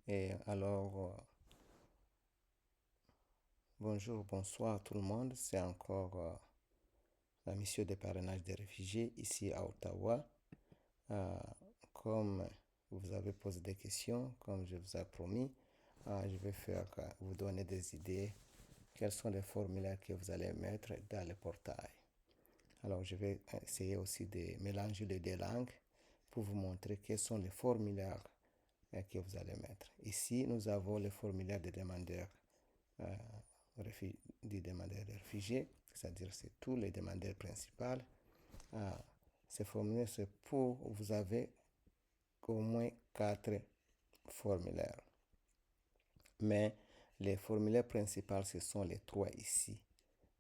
Et alors, bonjour, bonsoir tout le monde. C'est encore la mission de parrainage des réfugiés ici à Ottawa. Comme vous avez posé des questions, comme je vous ai promis, je vais vous donner des idées. Quels sont les formulaires que vous allez mettre dans le portail? Alors, je vais essayer aussi de mélanger les deux langues pour vous montrer quels sont les formulaires que vous allez mettre. Ici, nous avons le formulaire des demandeurs, des demandeurs de réfugiés, c'est-à-dire c'est tous les demandeurs principaux. Ces formulaires, c'est pour vous avez au moins 4 formulaires. Mais les formulaires principaux, ce sont les 3 ici.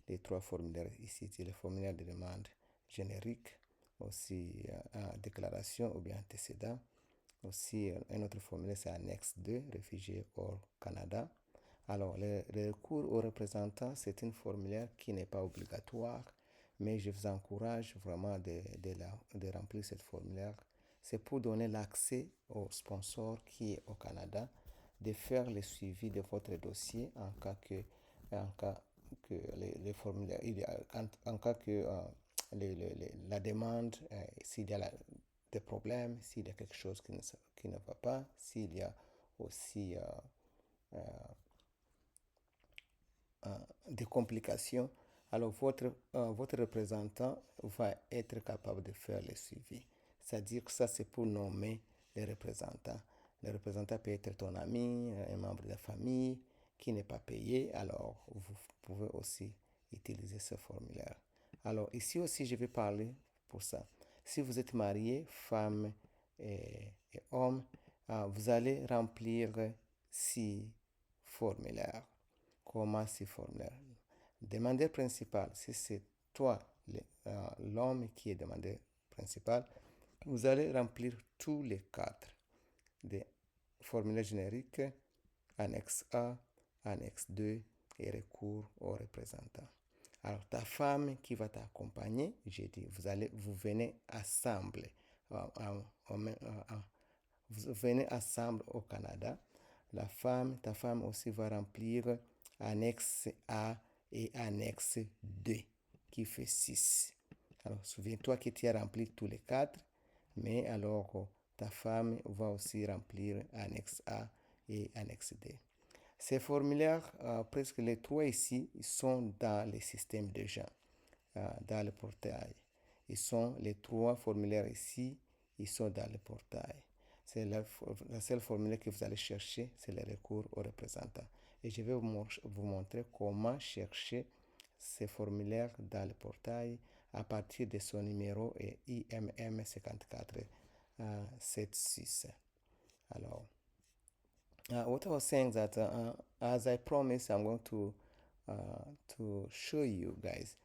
Les 3 formulaires ici, c'est le formulaire de demande générique, aussi déclaration ou bien antécédent. Aussi, un autre formulaire, c'est annexe 2, réfugié hors Canada. Alors, le recours au représentant, c'est un formulaire qui n'est pas obligatoire, mais je vous encourage vraiment de remplir ce formulaire. C'est pour donner l'accès au sponsor qui est au Canada, de faire le suivi de votre dossier en cas que les formulaires, en cas que la demande, s'il y a des problèmes, s'il y a quelque chose qui ne va pas, s'il y a aussi des complications, alors votre représentant va être capable de faire le suivi. C'est-à-dire que ça, c'est pour nommer les représentants. Le représentant peut être ton ami, un membre de la famille qui n'est pas payé, alors vous pouvez aussi utiliser ce formulaire. Alors ici aussi, je vais parler pour ça. Si vous êtes marié, femme et homme, vous allez remplir 6 formulaires. Comment 6 formulaires? Demandeur principal, si c'est toi, l'homme qui est demandeur principal, vous allez remplir tous les 4 des formulaires génériques, annexe A, annexe 2 et recours au représentant. Alors, ta femme qui va t'accompagner, j'ai dit, vous venez ensemble, vous venez ensemble au Canada. Ta femme aussi va remplir annexe A et annexe 2, qui fait 6. Alors, souviens-toi que tu as rempli tous les 4, mais alors ta femme va aussi remplir annexe A et annexe 2. Ces formulaires, presque les 3 ici, ils sont dans le système déjà, dans le portail. Ils sont les 3 formulaires ici, ils sont dans le portail. C'est la seule formulaire que vous allez chercher, c'est le recours au représentant. Et je vais vous montrer comment chercher ces formulaires dans le portail à partir de son numéro IMM 5476. Alors, what I was saying that as I promised, I'm going to show you guys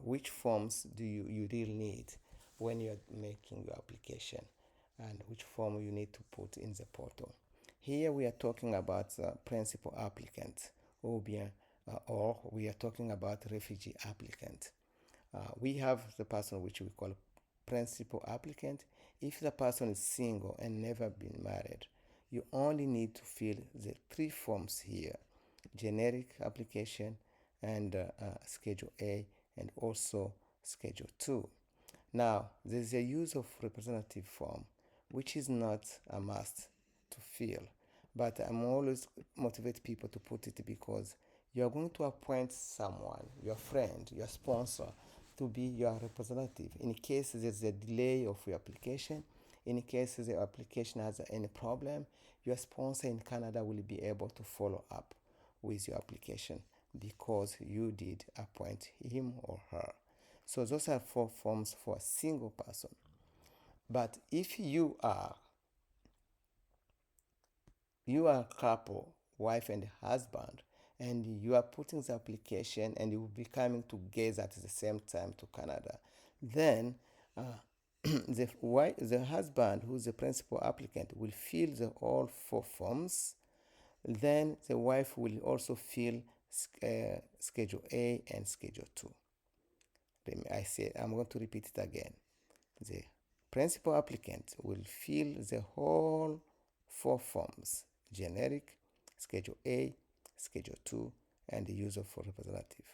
which forms do you really need when you're making your application and which form you need to put in the portal. Here we are talking about principal applicant or we are talking about refugee applicant. We have the person which we call principal applicant. If the person is single and never been married, you only need to fill the 3 forms here: generic application and schedule A and also schedule 2. Now, there's a use of representative form, which is not a must to fill, but I'm always motivate people to put it because you're going to appoint someone, your friend, your sponsor, to be your representative in case there's a delay of your application. In case the application has any problem, your sponsor in Canada will be able to follow up with your application because you did appoint him or her. So those are 4 forms for a single person. But if you are a couple, wife and husband, and you are putting the application and you will be coming together at the same time to Canada, then the husband, who is the principal applicant, will fill all 4 forms. Then the wife will also fill Schedule A and Schedule 2. I'm going to repeat it again. The principal applicant will fill the whole 4 forms, generic, schedule A, schedule 2, and the user for representative.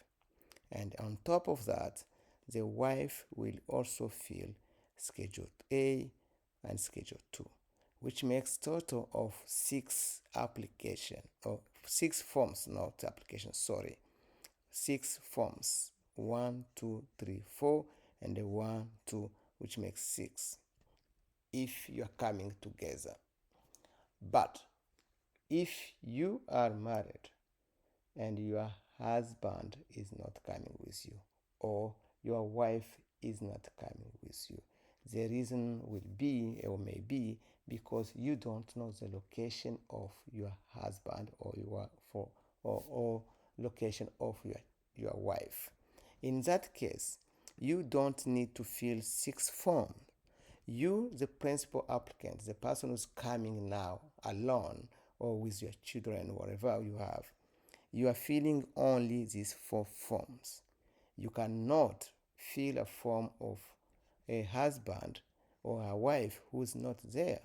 And on top of that, the wife will also fill schedule A and schedule 2, which makes total of 6 application or 6 forms, not application, sorry. 6 forms, 1, 2, 3, 4, and the 1, 2, which makes 6 if you are coming together. But if you are married and your husband is not coming with you, or your wife is not coming with you, the reason will be or may be because you don't know the location of your husband or location of your wife. In that case, you don't need to fill 6 forms. You, the principal applicant, the person who's coming now alone or with your children, whatever you are filling only these 4 forms. You cannot fill a form of a husband or a wife who's not there.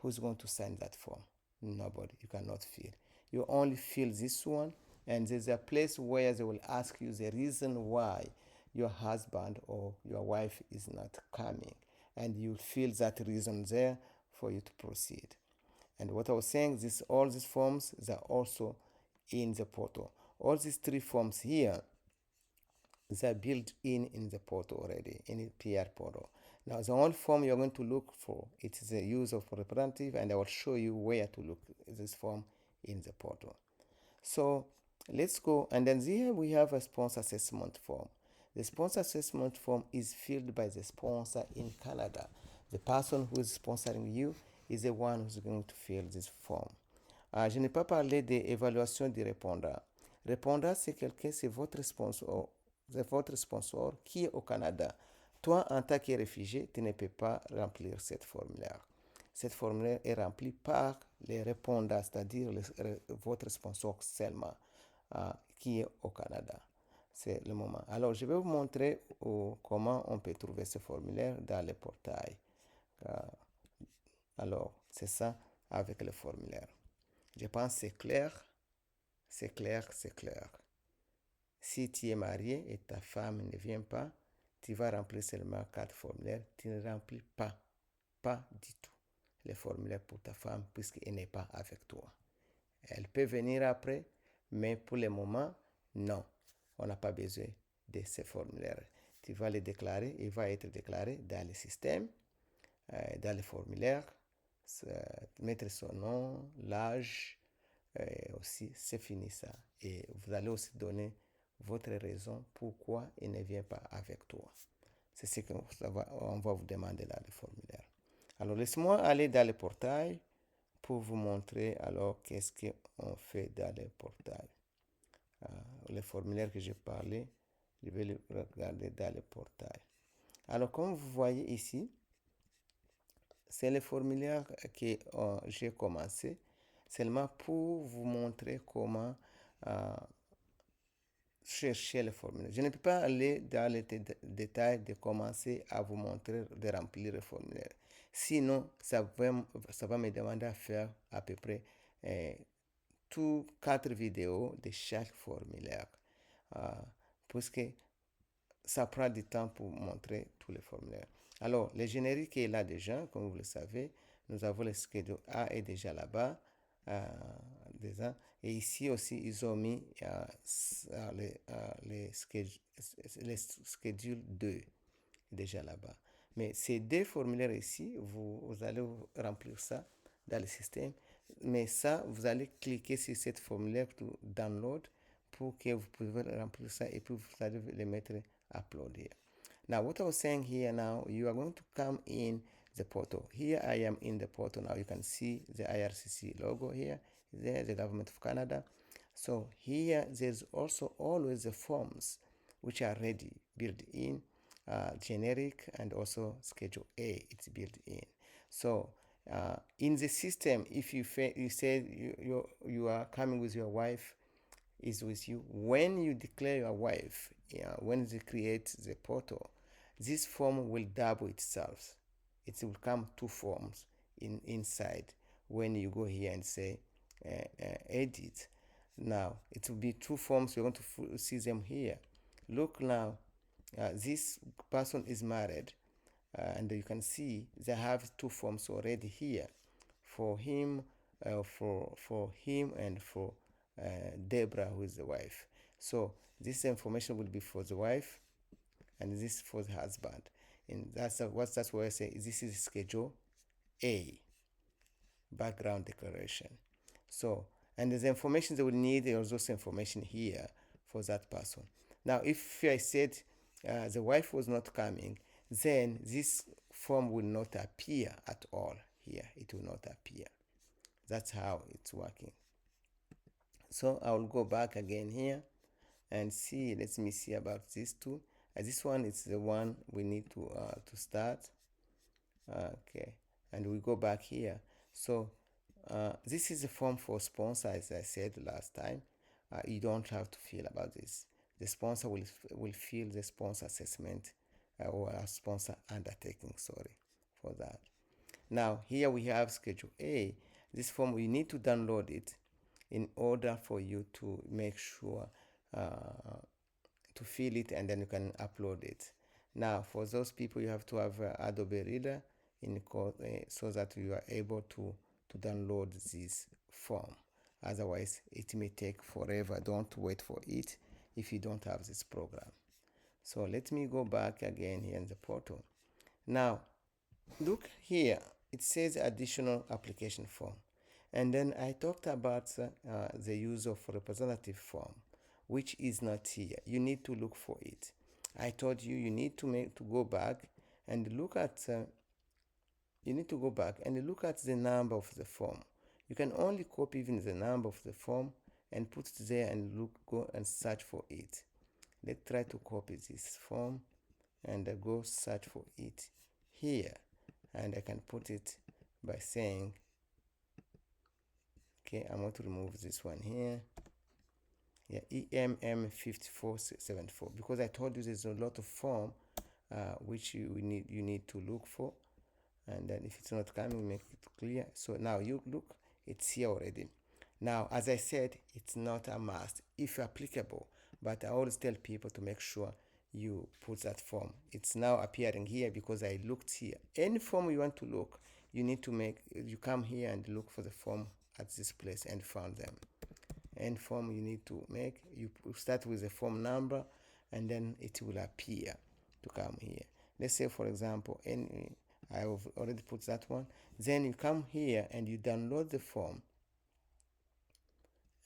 Who's going to sign that form? Nobody. You cannot fill. You only fill this one, and there's a place where they will ask you the reason why your husband or your wife is not coming, and you fill that reason there for you to proceed. And what I was saying, all these forms, they are also in the portal. All these 3 forms here, they are built in the portal already, in the PR portal. Now, the only form you're going to look for, it is the use of representative, and I will show you where to look this form in the portal. So let's go, and then here we have a sponsor assessment form. The sponsor assessment form is filled by the sponsor in Canada. The person who is sponsoring you is the one who's going to fill this form. Je n'ai pas parlé de l'évaluation du répondant. Répondant, c'est quelqu'un, c'est votre sponsor qui est au Canada. Toi, en tant que réfugié, tu ne peux pas remplir cette formulaire. Cette formulaire est remplie par les répondants, c'est-à-dire votre sponsor seulement, qui est au Canada. C'est le moment. Alors, je vais vous montrer comment on peut trouver ce formulaire dans le portail. Alors, c'est ça avec le formulaire. Je pense que c'est clair. C'est clair, c'est clair. Si tu es marié et ta femme ne vient pas, tu vas remplir seulement 4 formulaires. Tu ne remplis pas du tout les formulaires pour ta femme puisqu'elle n'est pas avec toi. Elle peut venir après, mais pour le moment, non. On n'a pas besoin de ces formulaires. Tu vas les déclarer, il va être déclaré dans le système, dans le formulaire, mettre son nom, l'âge, aussi, c'est fini ça. Et vous allez aussi donner votre raison pourquoi il ne vient pas avec toi. C'est ce qu'on va vous demander là, le formulaire. Alors, laisse-moi aller dans le portail pour vous montrer alors qu'est-ce qu'on fait dans le portail. Le formulaire que j'ai parlé, je vais le regarder dans le portail. Alors, comme vous voyez ici, c'est le formulaire que j'ai commencé seulement pour vous montrer comment chercher le formulaire. Je ne peux pas aller dans les détails de commencer à vous montrer de remplir le formulaire. Sinon, ça va me demander à faire à peu près 4 vidéos de chaque formulaire. Puisque ça prend du temps pour montrer tous les formulaires. Alors, le générique est là déjà, comme vous le savez. Nous avons le schedule A est déjà là-bas. Et ici aussi, ils ont mis les schedule 2 déjà là-bas. Mais ces 2 formulaires ici, vous allez remplir ça dans le système. Mais ça, vous allez cliquer sur cette formulaire pour download pour que vous pouvez remplir ça et puis vous allez le mettre upload here. Now, what I was saying here now, you are going to come in the portal. Here I am in the portal now. You can see the IRCC logo here. There, the Government of Canada. So here, there's also always the forms which are ready, built in, generic, and also Schedule A, it's built in. So in the system, if you say you are coming with your wife, is with you, when you declare your wife, when they create the portal, this form will double itself. It will come 2 forms inside when you go here and say edit. Now it will be two forms. You're going to see them here. Look now, this person is married, and you can see they have two forms already here, for him, for him, and for Deborah, who is the wife. So this information will be for the wife, and this for the husband. And that's why I say this is schedule A, background declaration. So, and the information they will need is also information here for that person. Now, if I said the wife was not coming, then this form will not appear at all here. It will not appear. That's how it's working. So I will go back again here and see. Let me see about these two. This one is the one we need to start. Okay, and we go back here. So this is a form for sponsor, as I said last time. You don't have to feel about this. The sponsor will fill the sponsor assessment or a sponsor undertaking, sorry for that. Now here we have schedule A. This form, we need to download it in order for you to make sure to fill it, and then you can upload it. Now for those people, you have to have Adobe Reader so that you are able to download this form. Otherwise it may take forever. Don't wait for it if you don't have this program. So let me go back again here in the portal. Now look here, it says additional application form, and then I talked about the use of representative form, which is not here. You need to look for it. I told you need to go back and look at you need to go back and look at the number of the form. You can only copy even the number of the form and put it there and go and search for it. Let's try to copy this form and go search for it here, and I can put it by saying, okay, I'm going to remove this one here. Yeah, EMM5474, because I told you there's a lot of form which you need to look for, and then if it's not coming, make it clear. So now you look, it's here already. Now, as I said, it's not a must if applicable, but I always tell people to make sure you put that form. It's now appearing here because I looked here. Any form you want to look, you need to you come here and look for the form at this place and found them. Any form you need to make, you start with the form number, and then it will appear to come here. Let's say, for example, I have already put that one. Then you come here and you download the form.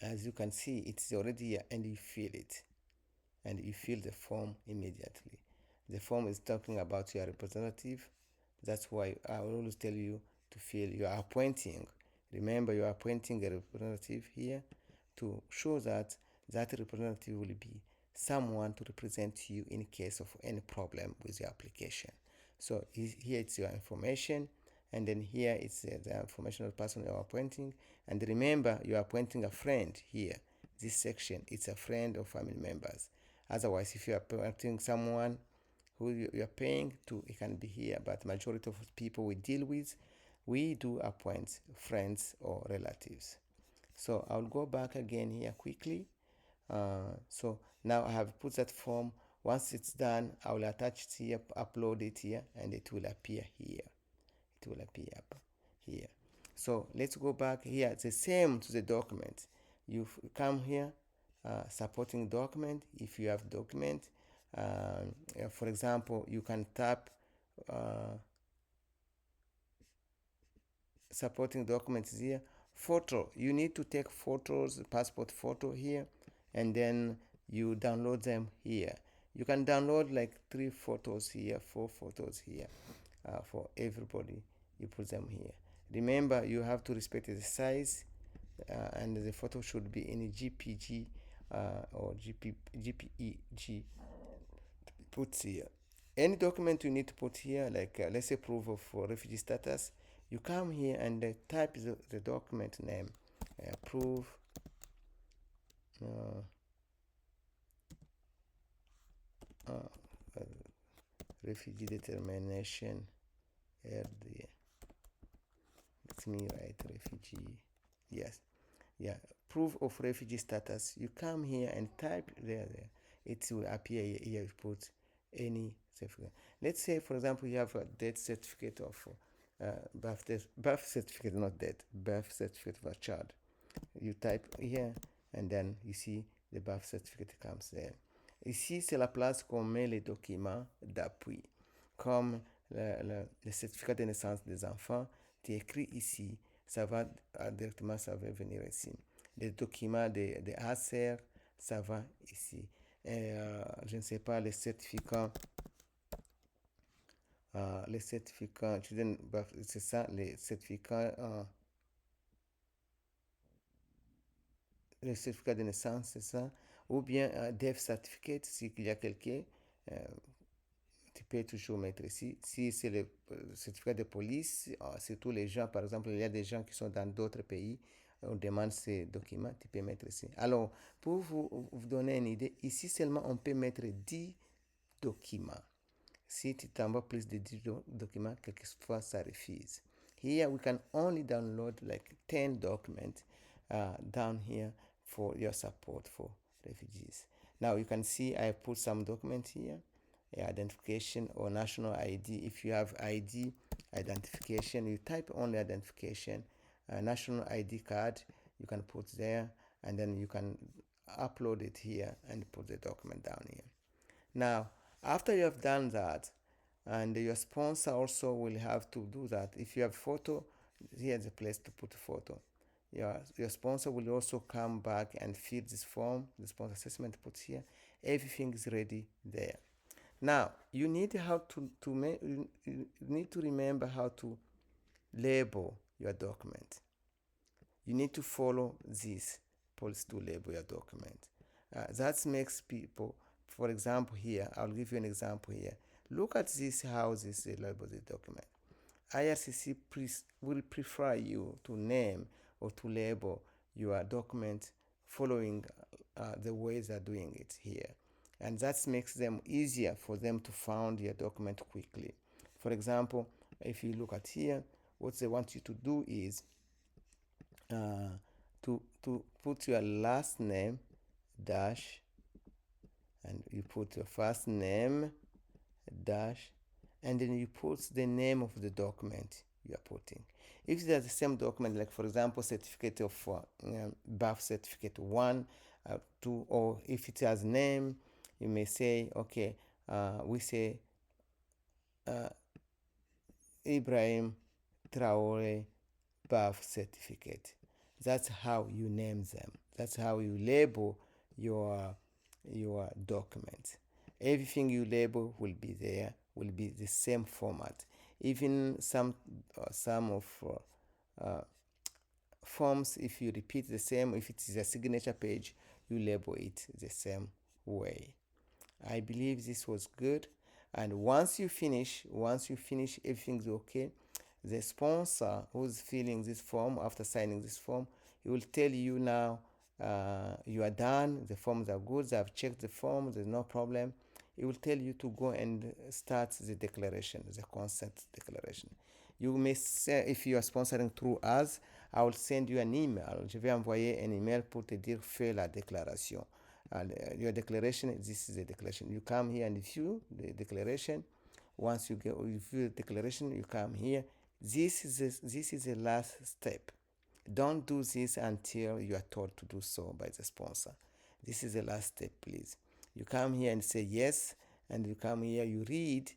As you can see, it's already here, and you fill it, and you fill the form immediately. The form is talking about your representative. That's why I will always tell you to fill. You are appointing. Remember, you are appointing a representative here to show that that representative will be someone to represent you in case of any problem with your application. So here it's your information, and then here it's the information of the person you are appointing. And remember, you are appointing a friend here. This section, it's a friend or family members. Otherwise, if you are appointing someone who you are paying to, it can be here. But majority of people we deal with, we do appoint friends or relatives. So I'll go back again here quickly. So now I have put that form. Once it's done, I will attach it here, upload it here, and it will appear here. It will appear up here. So let's go back here. The same to the document. You come here, supporting document. If you have document, for example, you can tap supporting documents here. Photo, you need to take photos, passport photo here, and then you download them here. You can download like 3 photos here, 4 photos here. For everybody, you put them here. Remember, you have to respect the size, and the photo should be in GPG or GPEG. Put here any document you need to put here, like let's say proof of refugee status. You come here and type the document name, proof refugee determination. Let me write refugee. Yes. yeah, proof of refugee status. You come here and type there. It will appear here. You put any certificate. Let's say, for example, you have a death certificate of birth certificate, not death, birth certificate of a child. You type here, and then you see the birth certificate comes there. Ici, cela place qu'on met les documents d'appui, comme le certificat de naissance des enfants. Tu écris ici, ça va directement, ça va venir ici. Les documents de ACR, ça va ici. Et je ne sais pas, les certificats, c'est ça, les certificats de naissance, c'est ça. Ou bien un death certificate, s'il y a quelqu'un, tu peux toujours mettre ici. Si c'est le certificat de police, c'est tous les gens, par exemple, il y a des gens qui sont dans d'autres pays, on demande ces documents, tu peux mettre ici. Alors, pour vous donner une idée, ici seulement on peut mettre 10 documents. Si tu t'envoies plus de 10 documents, quelquefois ça refuse. Here we can only download like 10 documents down here for your support for refugees. Now you can see I put some documents here, identification or national ID. If you have ID identification, you type only identification, national ID card, you can put there, and then you can upload it here and put the document down here. Now, after you have done that, and your sponsor also will have to do that. If you have photo, here's a place to put a photo. Your sponsor will also come back and fill this form, the sponsor assessment put here. Everything is ready there. Now you need you need to remember how to label your document. You need to follow this policy to label your document. That makes people, for example, here I'll give you an example here. Look at this, how this label the document. IRCC will prefer you to name or to label your document following the ways they're doing it here. And that makes them easier for them to find your document quickly. For example, if you look at here, what they want you to do is to put your last name dash, and you put your first name dash, and then you put the name of the document you are putting. If there's the same document, like for example certificate of birth certificate 1, 2, or if it has name, you may say, okay, we say Ibrahim Traore birth certificate. That's how you name them. That's how you label your document. Everything you label will be there, will be the same format. Even some of forms, if you repeat the same, if it is a signature page, you label it the same way. I believe this was good. And once you finish, everything's okay. The sponsor who's filling this form, after signing this form, he will tell you now you are done, the forms are good, they have checked the form, there's no problem. It will tell you to go and start the declaration, the consent declaration. You may say, if you are sponsoring through us, I will send you an email. Je vais envoyer un email pour te dire fais la déclaration. Your declaration, this is the declaration. You come here and view the declaration. Once you view the declaration, you come here. This is the last step. Don't do this until you are told to do so by the sponsor. This is the last step, please. You come here and say yes, and you come here, you read,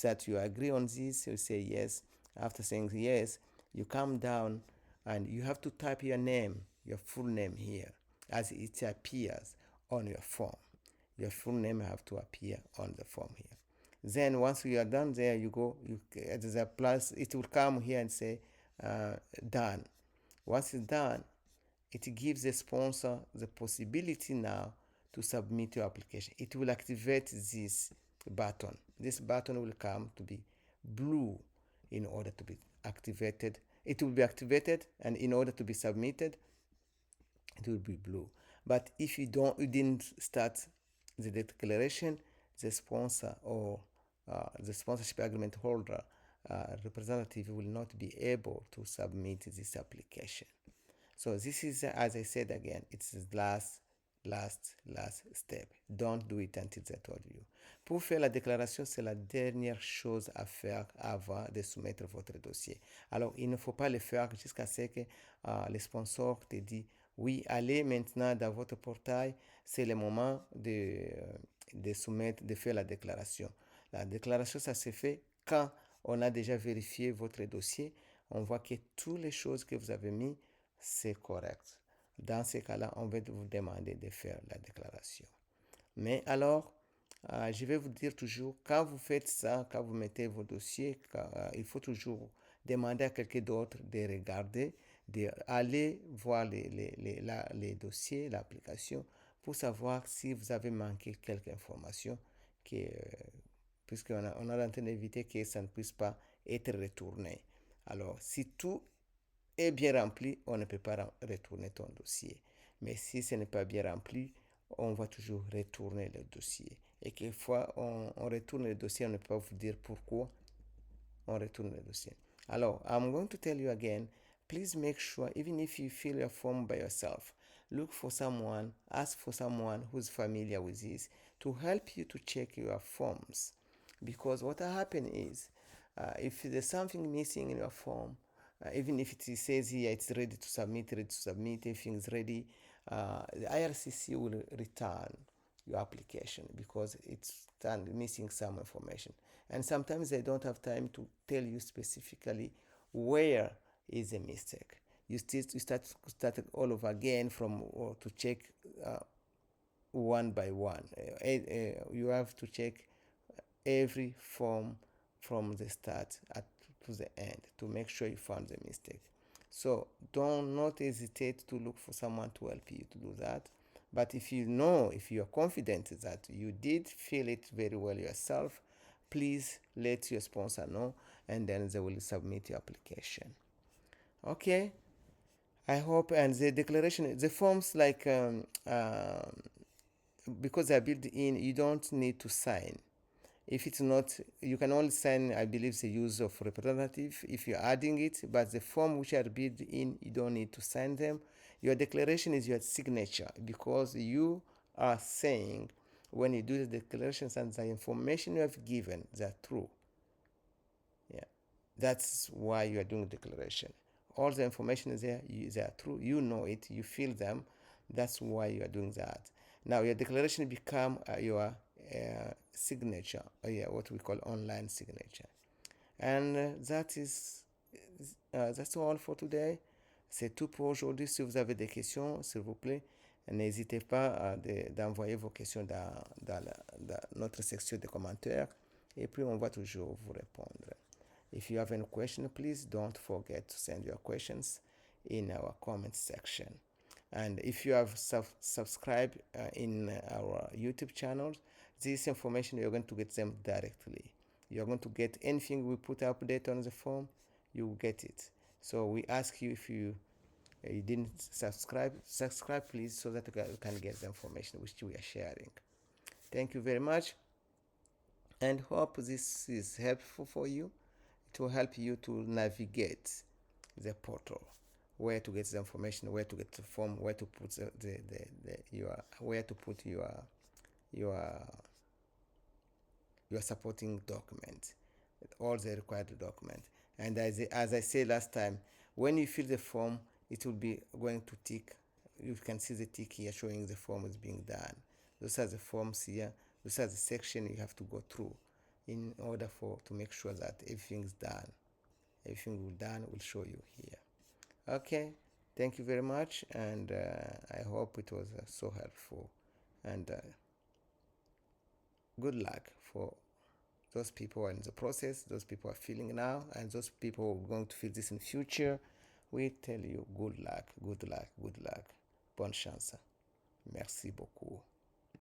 that you agree on this, you say yes. After saying yes, you come down and you have to type your name, your full name here, as it appears on your form. Your full name have to appear on the form here. Then once you are done there, you go, there's a plus, it will come here and say done. Once it's done, it gives the sponsor the possibility now to submit your application. It will activate this button. This button will come to be blue in order to be activated. It will be activated, and in order to be submitted, it will be blue. But if you didn't start the declaration, the sponsor or the sponsorship agreement holder representative will not be able to submit this application. So this is, as I said again, it's the last step. Don't do it until I told you. Pour faire la déclaration, c'est la dernière chose à faire avant de soumettre votre dossier. Alors, il ne faut pas le faire jusqu'à ce que le sponsor te dit, oui, allez maintenant dans votre portail, c'est le moment de soumettre, de faire la déclaration. La déclaration, ça se fait quand on a déjà vérifié votre dossier, on voit que toutes les choses que vous avez mis, c'est correct. Dans ces cas-là, on va vous demander de faire la déclaration. Mais alors, je vais vous dire toujours, quand vous faites ça, quand vous mettez vos dossiers, il faut toujours demander à quelqu'un d'autre de regarder, d'aller voir les dossiers, l'application, pour savoir si vous avez manqué quelques informations, puisqu'on on a en train d'éviter que ça ne puisse pas être retourné. Alors, si tout est bien rempli, on ne peut pas retourner ton dossier. Mais si ce n'est pas bien rempli, on va toujours retourner le dossier. Et quelquefois, on retourne le dossier, on ne peut pas vous dire pourquoi on retourne le dossier. Alors, I'm going to tell you again, please make sure, even if you fill your form by yourself, look for someone, ask for someone who's familiar with this to help you to check your forms. Because what happens is, if there's something missing in your form, even if it says here it's ready to submit, everything's ready, the IRCC will return your application because it's missing some information. And sometimes they don't have time to tell you specifically where is the mistake. You start all over again from to check one by one. You have to check every form from the start to the end to make sure you found the mistake. So don't not hesitate to look for someone to help you to do that. But if you are confident that you did feel it very well yourself, please let your sponsor know, and then they will submit your application. Okay, I hope. And the declaration, the forms, like because they are built in, you don't need to sign. If it's not, you can only sign, I believe, the use of representative if you're adding it, but the form which are built in, you don't need to sign them. Your declaration is your signature, because you are saying when you do the declarations and the information you have given, they're true. Yeah, that's why you are doing declaration. All the information is there, they are true, you know it, you feel them. That's why you are doing that. Now your declaration become your signature, what we call online signature. And that's all for today. C'est tout pour aujourd'hui. Si vous avez des questions, s'il vous plaît, n'hésitez pas d'envoyer vos questions dans notre section de commentaires, et puis on va toujours vous répondre. If you have any question, please don't forget to send your questions in our comment section. And if you have subscribed in our YouTube channel, this information, you're going to get them directly. You're going to get anything we put update on the form, you will get it. So we ask you, if you didn't subscribe please, so that you can get the information which we are sharing. Thank you very much, and hope this is helpful for you. It will help you to navigate the portal, where to get the information, where to get the form, where to put your supporting document, all the required document. And as I said last time, when you fill the form, it will be going to tick. You can see the tick here showing the form is being done. Those are the forms here. Those are the section you have to go through in order to make sure that everything's done. Everything will show you here. Okay, thank you very much, and I hope it was so helpful, and good luck for those people who are in the process, those people are feeling now, and those people who are going to feel this in future. We tell you good luck, good luck, good luck. Bonne chance. Merci beaucoup.